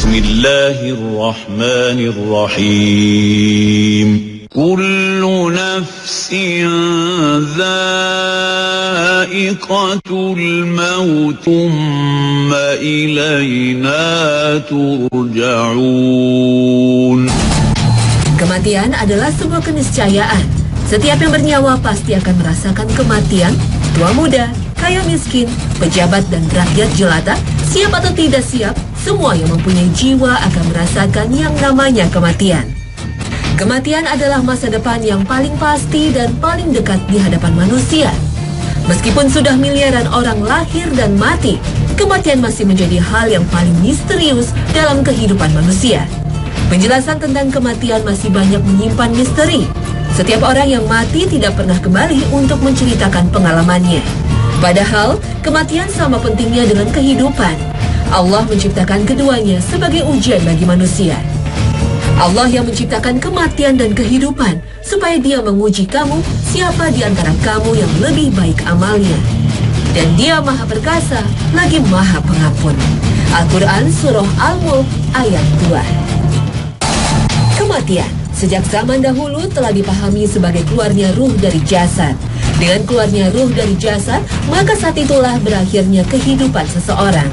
Bismillahirrahmanirrahim. Kullu nafsin dha'iqatul maut thumma ilayna turja'un. Kematian adalah sebuah keniscayaan. Setiap yang bernyawa pasti akan merasakan kematian. Tua muda, kaya miskin, pejabat dan rakyat jelata, siap atau tidak siap, semua yang mempunyai jiwa akan merasakan yang namanya kematian. Kematian adalah masa depan yang paling pasti dan paling dekat di hadapan manusia. Meskipun sudah miliaran orang lahir dan mati, kematian masih menjadi hal yang paling misterius dalam kehidupan manusia. Penjelasan tentang kematian masih banyak menyimpan misteri. Setiap orang yang mati tidak pernah kembali untuk menceritakan pengalamannya. Padahal, kematian sama pentingnya dengan kehidupan. Allah menciptakan keduanya sebagai ujian bagi manusia. Allah yang menciptakan kematian dan kehidupan supaya Dia menguji kamu siapa di antara kamu yang lebih baik amalnya. Dan Dia Maha Perkasa lagi Maha Pengampun. Al-Quran Surah Al-Mulk ayat 2. Kematian sejak zaman dahulu telah dipahami sebagai keluarnya ruh dari jasad. Dengan keluarnya ruh dari jasad, maka saat itulah berakhirnya kehidupan seseorang.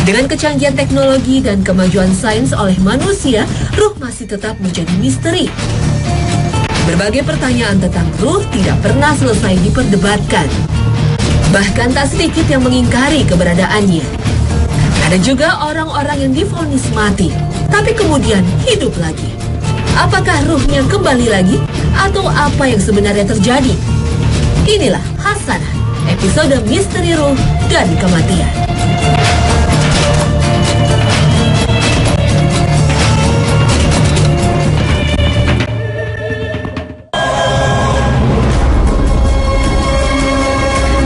Dengan kecanggihan teknologi dan kemajuan sains oleh manusia, ruh masih tetap menjadi misteri. Berbagai pertanyaan tentang ruh tidak pernah selesai diperdebatkan. Bahkan tak sedikit yang mengingkari keberadaannya. Ada juga orang-orang yang divonis mati, tapi kemudian hidup lagi. Apakah ruhnya kembali lagi? Atau apa yang sebenarnya terjadi? Inilah Hasanah, episode Misteri Ruh dan Kematian.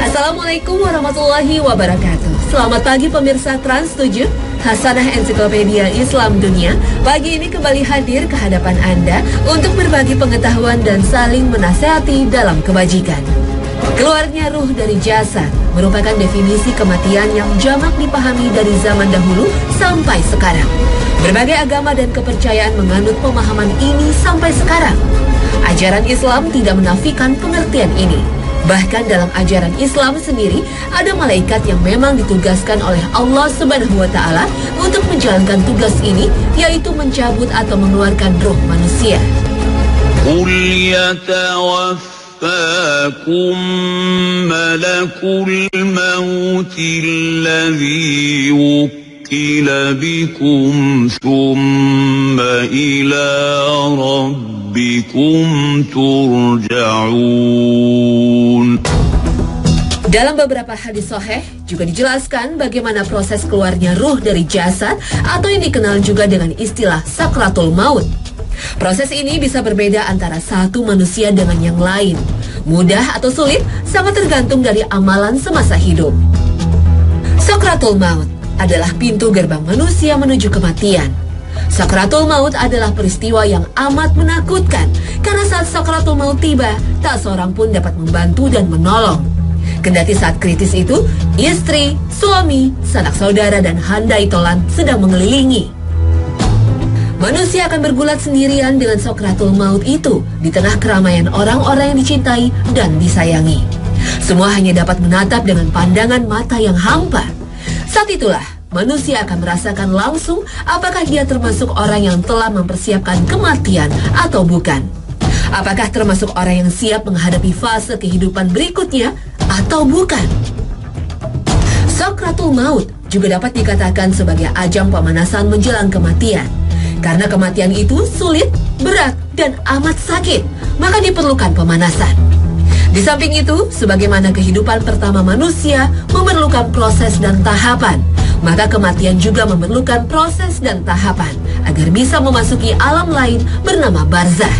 Assalamualaikum warahmatullahi wabarakatuh. Selamat pagi pemirsa Trans 7, Hasanah Ensiklopedia Islam Dunia. Pagi ini kembali hadir ke hadapan Anda untuk berbagi pengetahuan dan saling menasihati dalam kebajikan. Keluarnya ruh dari jasad merupakan definisi kematian yang jamak dipahami dari zaman dahulu sampai sekarang. Berbagai agama dan kepercayaan menganut pemahaman ini sampai sekarang. Ajaran Islam tidak menafikan pengertian ini. Bahkan dalam ajaran Islam sendiri, ada malaikat yang memang ditugaskan oleh Allah Subhanahu wa Ta'ala untuk menjalankan tugas ini, yaitu mencabut atau mengeluarkan ruh manusia. Qul yatawaffakum malakul mauti alladhi wukkila bikum thumma ila rabbikum turja'un. Dalam beberapa hadis sahih juga dijelaskan bagaimana proses keluarnya ruh dari jasad atau yang dikenal juga dengan istilah sakratul maut. Proses ini bisa berbeda antara satu manusia dengan yang lain. Mudah atau sulit sangat tergantung dari amalan semasa hidup. Sakratul maut adalah pintu gerbang manusia menuju kematian. Sakratul maut adalah peristiwa yang amat menakutkan karena saat sakratul maut tiba, tak seorang pun dapat membantu dan menolong. Kendati saat kritis itu, istri, suami, sanak saudara dan handai tolan sedang mengelilingi. Manusia akan bergulat sendirian dengan sakratul maut itu di tengah keramaian orang-orang yang dicintai dan disayangi. Semua hanya dapat menatap dengan pandangan mata yang hampa. Saat itulah manusia akan merasakan langsung apakah dia termasuk orang yang telah mempersiapkan kematian atau bukan. Apakah termasuk orang yang siap menghadapi fase kehidupan berikutnya atau bukan. Sakratul maut juga dapat dikatakan sebagai ajang pemanasan menjelang kematian. Karena kematian itu sulit, berat, dan amat sakit, maka diperlukan pemanasan. Di samping itu, sebagaimana kehidupan pertama manusia memerlukan proses dan tahapan, maka kematian juga memerlukan proses dan tahapan agar bisa memasuki alam lain bernama barzah.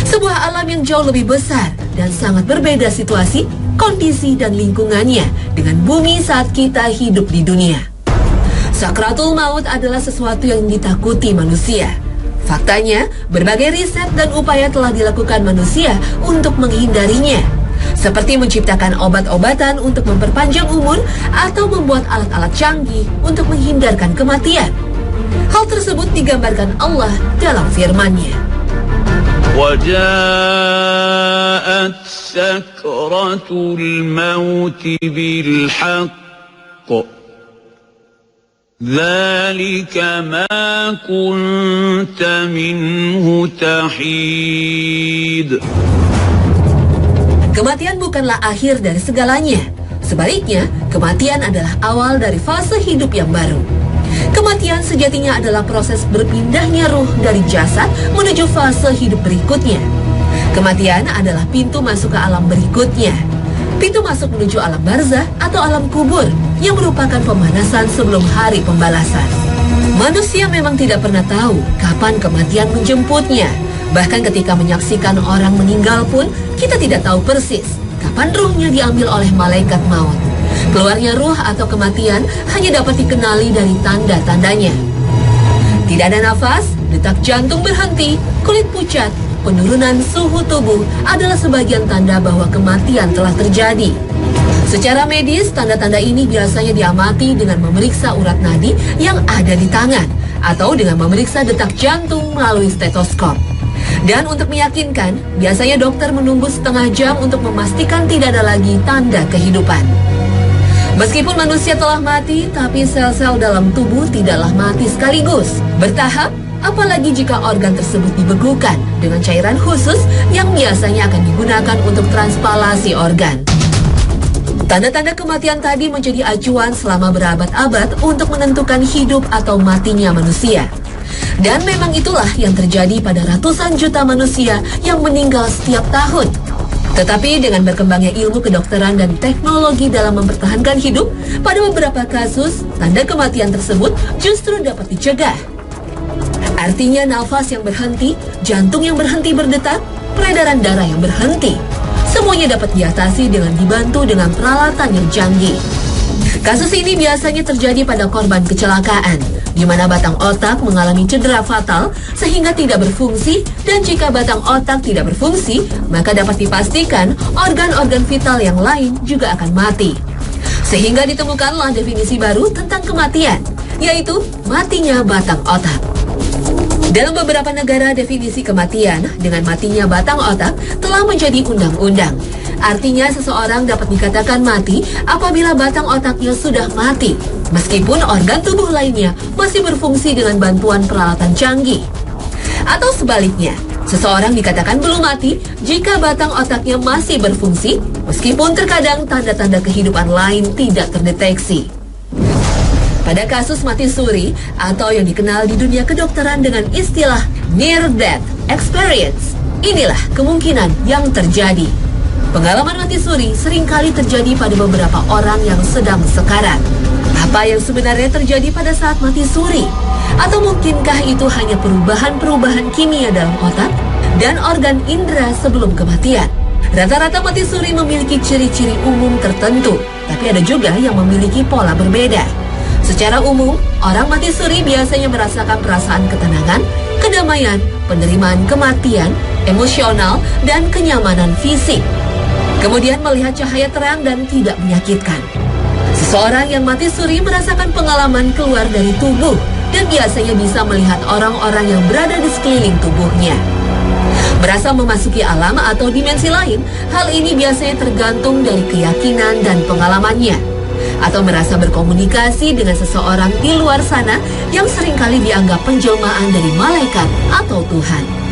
Sebuah alam yang jauh lebih besar dan sangat berbeda situasi, kondisi, dan lingkungannya dengan bumi saat kita hidup di dunia. Sakratul maut adalah sesuatu yang ditakuti manusia. Faktanya, berbagai riset dan upaya telah dilakukan manusia untuk menghindarinya. Seperti menciptakan obat-obatan untuk memperpanjang umur atau membuat alat-alat canggih untuk menghindarkan kematian. Hal tersebut digambarkan Allah dalam firman-Nya. وجاءت سكرة الموت بالحق ذلك ما كنت منه تحيد. Kematian bukanlah akhir dari segalanya. Sebaliknya, kematian adalah awal dari fase hidup yang baru. Kematian sejatinya adalah proses berpindahnya ruh dari jasad menuju fase hidup berikutnya. Kematian adalah pintu masuk ke alam berikutnya. Pintu masuk menuju alam barzah atau alam kubur yang merupakan pemanasan sebelum hari pembalasan. Manusia memang tidak pernah tahu kapan kematian menjemputnya. Bahkan ketika menyaksikan orang meninggal pun, kita tidak tahu persis kapan ruhnya diambil oleh malaikat maut. Keluarnya ruh atau kematian hanya dapat dikenali dari tanda-tandanya. Tidak ada nafas, detak jantung berhenti, kulit pucat, penurunan suhu tubuh adalah sebagian tanda bahwa kematian telah terjadi. Secara medis, tanda-tanda ini biasanya diamati dengan memeriksa urat nadi yang ada di tangan atau dengan memeriksa detak jantung melalui stetoskop. Dan untuk meyakinkan, biasanya dokter menunggu setengah jam untuk memastikan tidak ada lagi tanda kehidupan. Meskipun manusia telah mati, tapi sel-sel dalam tubuh tidaklah mati sekaligus. Bertahap, apalagi jika organ tersebut dibekukan dengan cairan khusus yang biasanya akan digunakan untuk transpalasi organ. Tanda-tanda kematian tadi menjadi acuan selama berabad-abad untuk menentukan hidup atau matinya manusia. Dan memang itulah yang terjadi pada ratusan juta manusia yang meninggal setiap tahun. Tetapi dengan berkembangnya ilmu kedokteran dan teknologi dalam mempertahankan hidup, pada beberapa kasus, tanda kematian tersebut justru dapat dicegah. Artinya nafas yang berhenti, jantung yang berhenti berdetak, peredaran darah yang berhenti. Semuanya dapat diatasi dengan dibantu dengan peralatan yang canggih. Kasus ini biasanya terjadi pada korban kecelakaan, di mana batang otak mengalami cedera fatal sehingga tidak berfungsi, dan jika batang otak tidak berfungsi, maka dapat dipastikan organ-organ vital yang lain juga akan mati. Sehingga ditemukanlah definisi baru tentang kematian, yaitu matinya batang otak. Dalam beberapa negara, definisi kematian dengan matinya batang otak telah menjadi undang-undang. Artinya seseorang dapat dikatakan mati apabila batang otaknya sudah mati, meskipun organ tubuh lainnya masih berfungsi dengan bantuan peralatan canggih. Atau sebaliknya, seseorang dikatakan belum mati jika batang otaknya masih berfungsi, meskipun terkadang tanda-tanda kehidupan lain tidak terdeteksi. Pada kasus mati suri atau yang dikenal di dunia kedokteran dengan istilah near death experience, inilah kemungkinan yang terjadi. Pengalaman mati suri seringkali terjadi pada beberapa orang yang sedang sekarat. Apa yang sebenarnya terjadi pada saat mati suri? Atau mungkinkah itu hanya perubahan-perubahan kimia dalam otak dan organ indera sebelum kematian? Rata-rata mati suri memiliki ciri-ciri umum tertentu, tapi ada juga yang memiliki pola berbeda. Secara umum, orang mati suri biasanya merasakan perasaan ketenangan, kedamaian, penerimaan kematian, emosional, dan kenyamanan fisik. Kemudian melihat cahaya terang dan tidak menyakitkan. Seseorang yang mati suri merasakan pengalaman keluar dari tubuh dan biasanya bisa melihat orang-orang yang berada di sekeliling tubuhnya. Merasa memasuki alam atau dimensi lain, hal ini biasanya tergantung dari keyakinan dan pengalamannya. Atau merasa berkomunikasi dengan seseorang di luar sana yang seringkali dianggap penjelmaan dari malaikat atau Tuhan.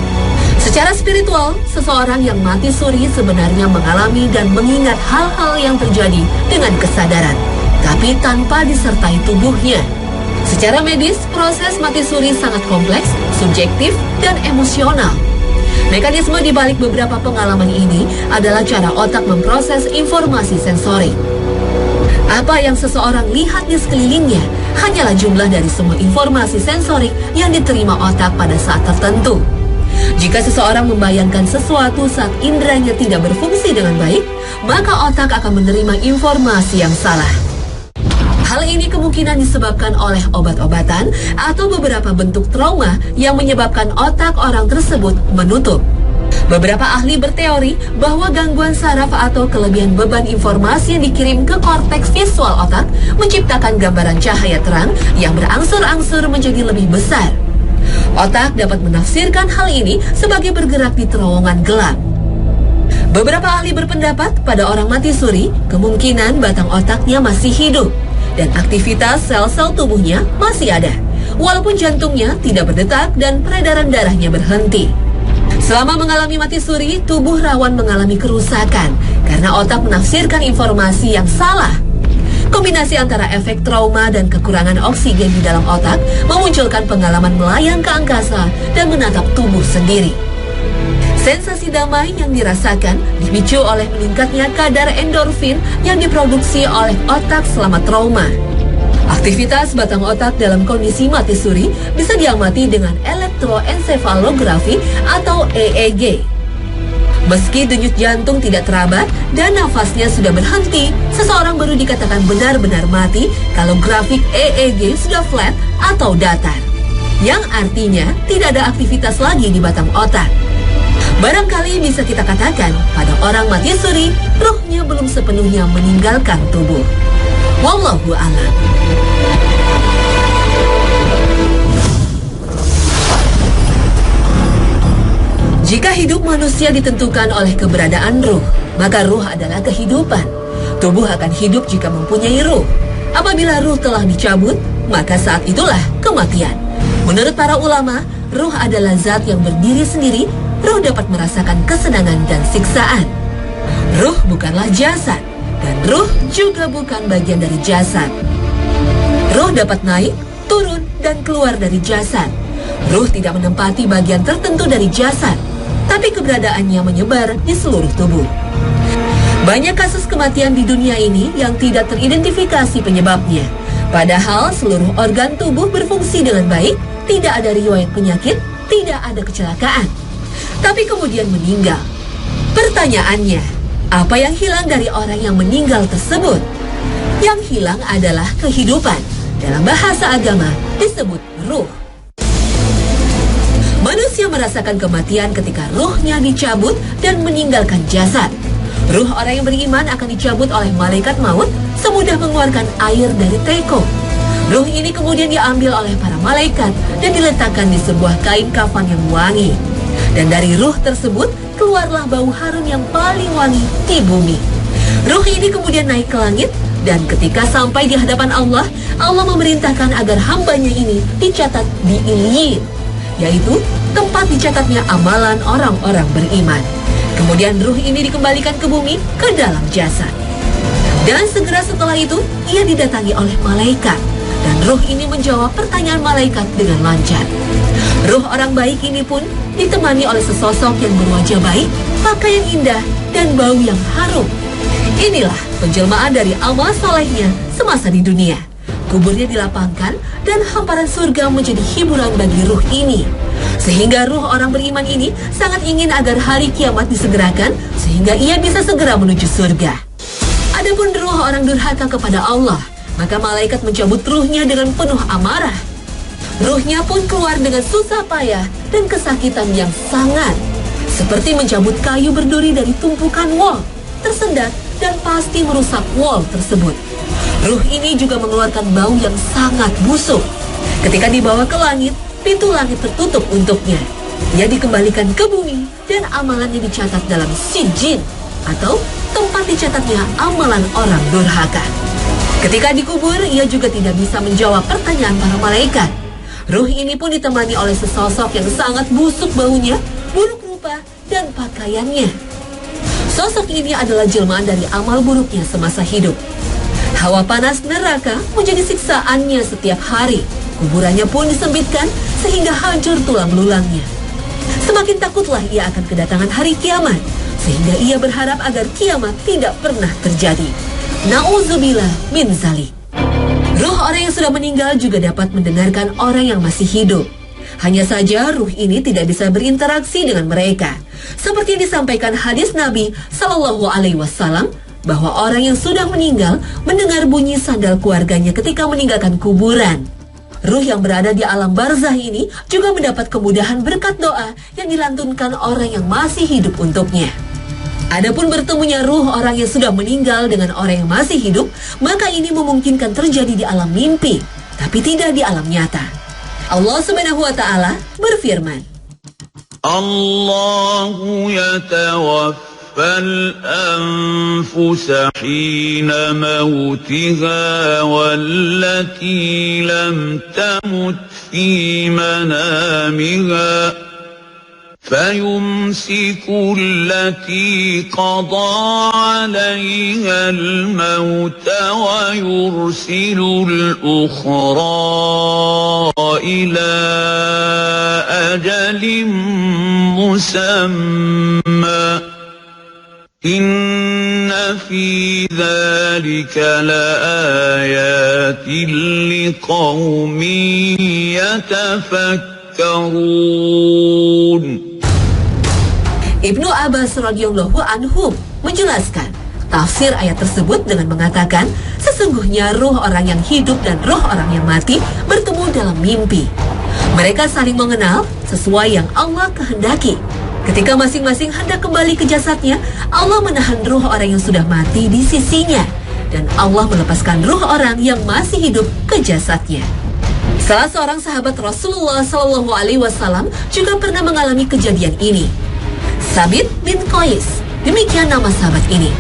Secara spiritual, seseorang yang mati suri sebenarnya mengalami dan mengingat hal-hal yang terjadi dengan kesadaran, tapi tanpa disertai tubuhnya. Secara medis, proses mati suri sangat kompleks, subjektif, dan emosional. Mekanisme di balik beberapa pengalaman ini adalah cara otak memproses informasi sensori. Apa yang seseorang lihat di sekelilingnya hanyalah jumlah dari semua informasi sensorik yang diterima otak pada saat tertentu. Jika seseorang membayangkan sesuatu saat inderanya tidak berfungsi dengan baik, maka otak akan menerima informasi yang salah. Hal ini kemungkinan disebabkan oleh obat-obatan atau beberapa bentuk trauma yang menyebabkan otak orang tersebut menutup. Beberapa ahli berteori bahwa gangguan saraf atau kelebihan beban informasi yang dikirim ke korteks visual otak menciptakan gambaran cahaya terang yang berangsur-angsur menjadi lebih besar. Otak dapat menafsirkan hal ini sebagai bergerak di terowongan gelap. Beberapa ahli berpendapat pada orang mati suri, kemungkinan batang otaknya masih hidup dan aktivitas sel-sel tubuhnya masih ada, walaupun jantungnya tidak berdetak dan peredaran darahnya berhenti. Selama mengalami mati suri, tubuh rawan mengalami kerusakan karena otak menafsirkan informasi yang salah. Kombinasi antara efek trauma dan kekurangan oksigen di dalam otak memunculkan pengalaman melayang ke angkasa dan menatap tubuh sendiri. Sensasi damai yang dirasakan dipicu oleh meningkatnya kadar endorfin yang diproduksi oleh otak selama trauma. Aktivitas batang otak dalam kondisi mati suri bisa diamati dengan elektroensefalografi atau EEG. Meski denyut jantung tidak teraba dan nafasnya sudah berhenti, seseorang baru dikatakan benar-benar mati kalau grafik EEG sudah flat atau datar, yang artinya tidak ada aktivitas lagi di batang otak. Barangkali bisa kita katakan pada orang mati suri, ruhnya belum sepenuhnya meninggalkan tubuh. Wallahu a'lam. Jika hidup manusia ditentukan oleh keberadaan ruh, maka ruh adalah kehidupan. Tubuh akan hidup jika mempunyai ruh. Apabila ruh telah dicabut, maka saat itulah kematian. Menurut para ulama, ruh adalah zat yang berdiri sendiri. Ruh dapat merasakan kesenangan dan siksaan. Ruh bukanlah jasad, dan ruh juga bukan bagian dari jasad. Ruh dapat naik, turun, dan keluar dari jasad. Ruh tidak menempati bagian tertentu dari jasad, tapi keberadaannya menyebar di seluruh tubuh. Banyak kasus kematian di dunia ini yang tidak teridentifikasi penyebabnya. Padahal seluruh organ tubuh berfungsi dengan baik, tidak ada riwayat penyakit, tidak ada kecelakaan. Tapi kemudian meninggal. Pertanyaannya, apa yang hilang dari orang yang meninggal tersebut? Yang hilang adalah kehidupan. Dalam bahasa agama disebut ruh. Manusia merasakan kematian ketika ruhnya dicabut dan meninggalkan jasad. Ruh orang yang beriman akan dicabut oleh malaikat maut semudah mengeluarkan air dari teko. Ruh ini kemudian diambil oleh para malaikat dan diletakkan di sebuah kain kafan yang wangi. Dan dari ruh tersebut keluarlah bau harum yang paling wangi di bumi. Ruh ini kemudian naik ke langit dan ketika sampai di hadapan Allah, Allah memerintahkan agar hambanya ini dicatat di Ilyin, yaitu tempat dicatatnya amalan orang-orang beriman. Kemudian ruh ini dikembalikan ke bumi, ke dalam jasad. Dan segera setelah itu, ia didatangi oleh malaikat. Dan ruh ini menjawab pertanyaan malaikat dengan lancar. Ruh orang baik ini pun ditemani oleh sesosok yang berwajah baik, pakaian indah, dan bau yang harum. Inilah penjelmaan dari amal solehnya semasa di dunia. Kuburnya dilapangkan dan hamparan surga menjadi hiburan bagi ruh ini. Sehingga ruh orang beriman ini sangat ingin agar hari kiamat disegerakan sehingga ia bisa segera menuju surga. Adapun ruh orang durhaka kepada Allah, maka malaikat mencabut ruhnya dengan penuh amarah. Ruhnya pun keluar dengan susah payah dan kesakitan yang sangat. Seperti mencabut kayu berduri dari tumpukan wol, tersendat dan pasti merusak wol tersebut. Ruh ini juga mengeluarkan bau yang sangat busuk. Ketika dibawa ke langit, pintu langit tertutup untuknya. Ia dikembalikan ke bumi dan amalannya dicatat dalam sijin atau tempat dicatatnya amalan orang durhaka. Ketika dikubur, ia juga tidak bisa menjawab pertanyaan para malaikat. Ruh ini pun ditemani oleh sesosok yang sangat busuk baunya, buruk rupa, dan pakaiannya. Sosok ini adalah jelmaan dari amal buruknya semasa hidup. Hawa panas neraka menjadi siksaannya setiap hari. Kuburannya pun disempitkan sehingga hancur tulang belulangnya. Semakin takutlah ia akan kedatangan hari kiamat, sehingga ia berharap agar kiamat tidak pernah terjadi. Na'udzubillah min zalik. Ruh orang yang sudah meninggal juga dapat mendengarkan orang yang masih hidup. Hanya saja ruh ini tidak bisa berinteraksi dengan mereka. Seperti yang disampaikan hadis Nabi Sallallahu Alaihi Wasallam bahwa orang yang sudah meninggal mendengar bunyi sandal keluarganya ketika meninggalkan kuburan. Ruh yang berada di alam barzah ini juga mendapat kemudahan berkat doa yang dilantunkan orang yang masih hidup untuknya. Adapun bertemunya ruh orang yang sudah meninggal dengan orang yang masih hidup, maka ini memungkinkan terjadi di alam mimpi, tapi tidak di alam nyata. Allah Subhanahu wa Ta'ala berfirman, Allahu yatawaffal anfusa hina mautiha wallati lam tamut fi manamiha فيمسك التي قضى عليها الموت ويرسل الأخرى إلى أجل مسمى إن في ذلك لآيات لقوم يتفكرون. Ibnu Abbas radhiyallahu anhu menjelaskan tafsir ayat tersebut dengan mengatakan sesungguhnya ruh orang yang hidup dan ruh orang yang mati bertemu dalam mimpi. Mereka saling mengenal sesuai yang Allah kehendaki. Ketika masing-masing hendak kembali ke jasadnya, Allah menahan ruh orang yang sudah mati di sisinya dan Allah melepaskan ruh orang yang masih hidup ke jasadnya. Salah seorang sahabat Rasulullah SAW juga pernah mengalami kejadian ini. Sabit bin Qais, demikian nama sahabat ini.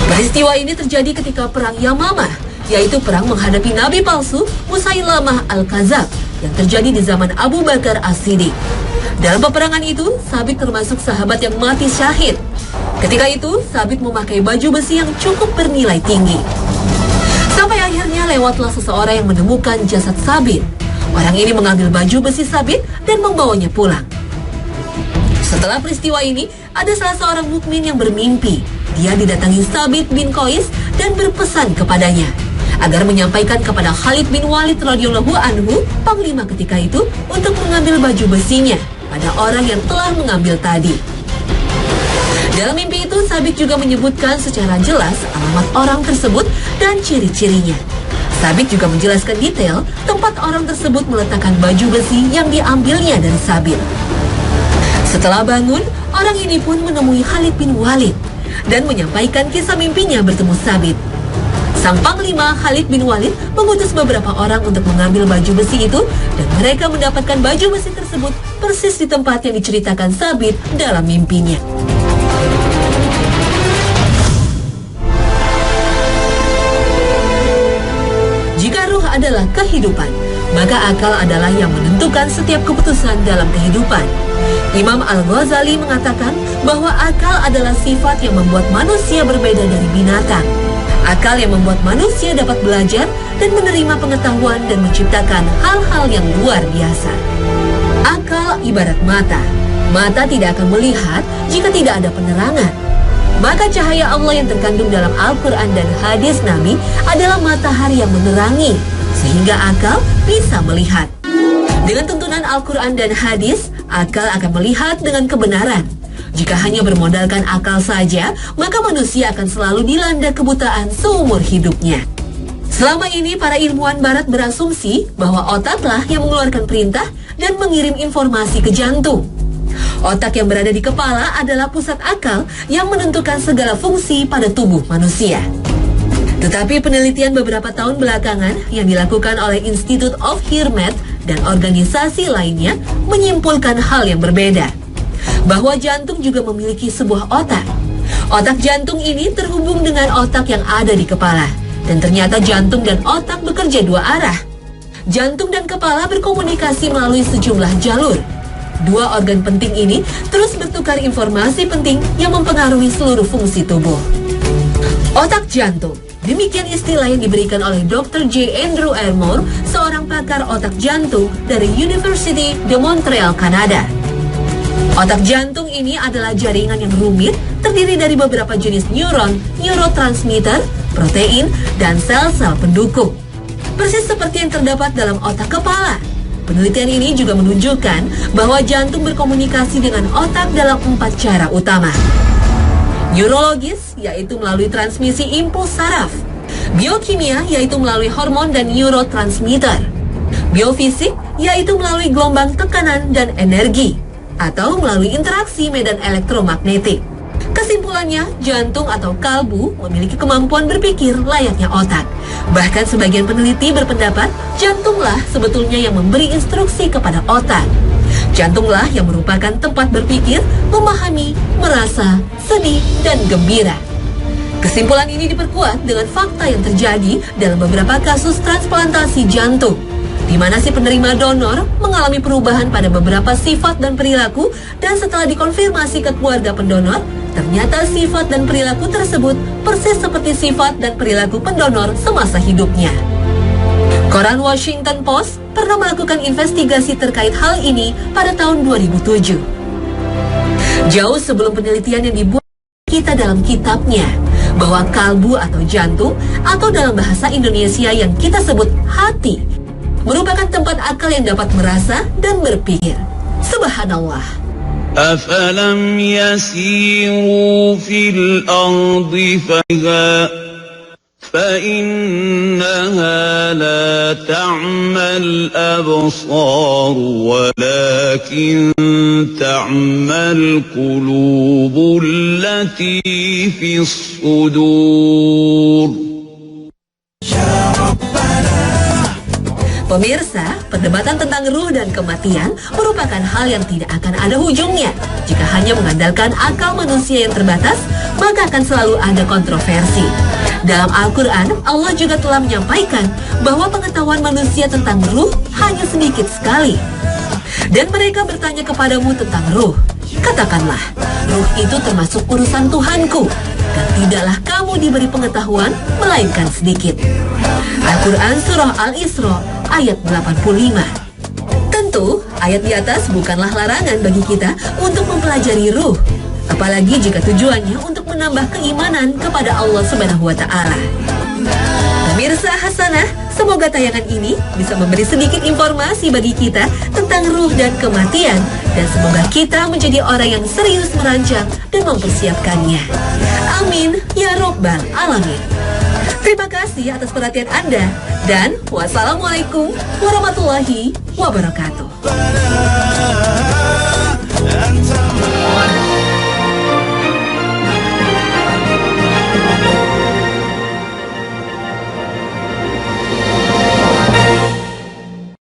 Peristiwa ini terjadi ketika perang Yamamah, yaitu perang menghadapi nabi palsu Musailamah al-Kadzab yang terjadi di zaman Abu Bakar As-Siddiq. Dalam peperangan itu, Sabit termasuk sahabat yang mati syahid. Ketika itu, Sabit memakai baju besi yang cukup bernilai tinggi. Sampai akhirnya lewatlah seseorang yang menemukan jasad Sabit. Orang ini mengambil baju besi Sabit dan membawanya pulang. Setelah peristiwa ini, ada salah seorang mukmin yang bermimpi. Dia didatangi Sabit bin Qais dan berpesan kepadanya agar menyampaikan kepada Khalid bin Walid radhiyallahu anhu, panglima ketika itu, untuk mengambil baju besinya pada orang yang telah mengambil tadi. Dalam mimpi itu, Sabit juga menyebutkan secara jelas alamat orang tersebut dan ciri-cirinya. Sabit juga menjelaskan detail tempat orang tersebut meletakkan baju besi yang diambilnya dari Sabit. Setelah bangun, orang ini pun menemui Khalid bin Walid dan menyampaikan kisah mimpinya bertemu Sabit. Sang panglima Khalid bin Walid mengutus beberapa orang untuk mengambil baju besi itu dan mereka mendapatkan baju besi tersebut persis di tempat yang diceritakan Sabit dalam mimpinya. Jika ruh adalah kehidupan, maka akal adalah yang menentukan setiap keputusan dalam kehidupan. Imam Al-Ghazali mengatakan bahwa akal adalah sifat yang membuat manusia berbeda dari binatang. Akal yang membuat manusia dapat belajar dan menerima pengetahuan dan menciptakan hal-hal yang luar biasa. Akal ibarat mata. Mata tidak akan melihat jika tidak ada penerangan. Maka cahaya Allah yang terkandung dalam Al-Quran dan hadis Nabi adalah matahari yang menerangi, sehingga akal bisa melihat. Dengan tuntunan Al-Quran dan hadis, akal akan melihat dengan kebenaran. Jika hanya bermodalkan akal saja, maka manusia akan selalu dilanda kebutaan seumur hidupnya. Selama ini, para ilmuwan barat berasumsi bahwa otaklah yang mengeluarkan perintah dan mengirim informasi ke jantung. Otak yang berada di kepala adalah pusat akal yang menentukan segala fungsi pada tubuh manusia. Tetapi penelitian beberapa tahun belakangan yang dilakukan oleh Institute of Hirmet dan organisasi lainnya menyimpulkan hal yang berbeda. Bahwa jantung juga memiliki sebuah otak. Otak jantung ini terhubung dengan otak yang ada di kepala. Dan ternyata jantung dan otak bekerja dua arah. Jantung dan kepala berkomunikasi melalui sejumlah jalur. Dua organ penting ini terus bertukar informasi penting yang mempengaruhi seluruh fungsi tubuh. Otak jantung. Demikian istilah yang diberikan oleh Dr. J. Andrew Elmore, seorang pakar otak jantung dari University de Montreal, Kanada. Otak jantung ini adalah jaringan yang rumit, terdiri dari beberapa jenis neuron, neurotransmitter, protein, dan sel-sel pendukung. Persis seperti yang terdapat dalam otak kepala. Penelitian ini juga menunjukkan bahwa jantung berkomunikasi dengan otak dalam 4 cara utama. Neurologis, yaitu melalui transmisi impuls saraf. Biokimia, yaitu melalui hormon dan neurotransmitter. Biofisik yaitu melalui gelombang tekanan dan energi, atau melalui interaksi medan elektromagnetik. Kesimpulannya, jantung atau kalbu memiliki kemampuan berpikir layaknya otak. Bahkan sebagian peneliti berpendapat jantunglah sebetulnya yang memberi instruksi kepada otak. Jantunglah yang merupakan tempat berpikir, memahami, merasa, sedih, dan gembira. Kesimpulan ini diperkuat dengan fakta yang terjadi dalam beberapa kasus transplantasi jantung, di mana si penerima donor mengalami perubahan pada beberapa sifat dan perilaku, dan setelah dikonfirmasi ke keluarga pendonor, ternyata sifat dan perilaku tersebut persis seperti sifat dan perilaku pendonor semasa hidupnya. Koran Washington Post pernah melakukan investigasi terkait hal ini pada tahun 2007. Jauh sebelum penelitian yang dibuat kita dalam kitabnya, bahwa kalbu atau jantung, atau dalam bahasa Indonesia yang kita sebut hati, merupakan tempat akal yang dapat merasa dan berpikir. Subhanallah. أفلم يسيروا في الأرض فإنها لا تعمى الأبصار ولكن تعمى القلوب التي في الصدور. Pemirsa, perdebatan tentang ruh dan kematian merupakan hal yang tidak akan ada ujungnya. Jika hanya mengandalkan akal manusia yang terbatas, maka akan selalu ada kontroversi. Dalam Al-Quran, Allah juga telah menyampaikan bahwa pengetahuan manusia tentang ruh hanya sedikit sekali. Dan mereka bertanya kepadamu tentang ruh. Katakanlah, ruh itu termasuk urusan Tuhanku, dan tidaklah kamu diberi pengetahuan melainkan sedikit. Al-Quran Surah Al-Isra ayat 85. Tentu, ayat di atas bukanlah larangan bagi kita untuk mempelajari ruh, apalagi jika tujuannya untuk menambah keimanan kepada Allah Subhanahu wa Ta'ala. Pemirsa Hasanah, semoga tayangan ini bisa memberi sedikit informasi bagi kita tentang ruh dan kematian, dan semoga kita menjadi orang yang serius merancang dan mempersiapkannya. Amin ya Rabbal Alamin. Terima kasih atas perhatian Anda, dan wassalamualaikum warahmatullahi wabarakatuh.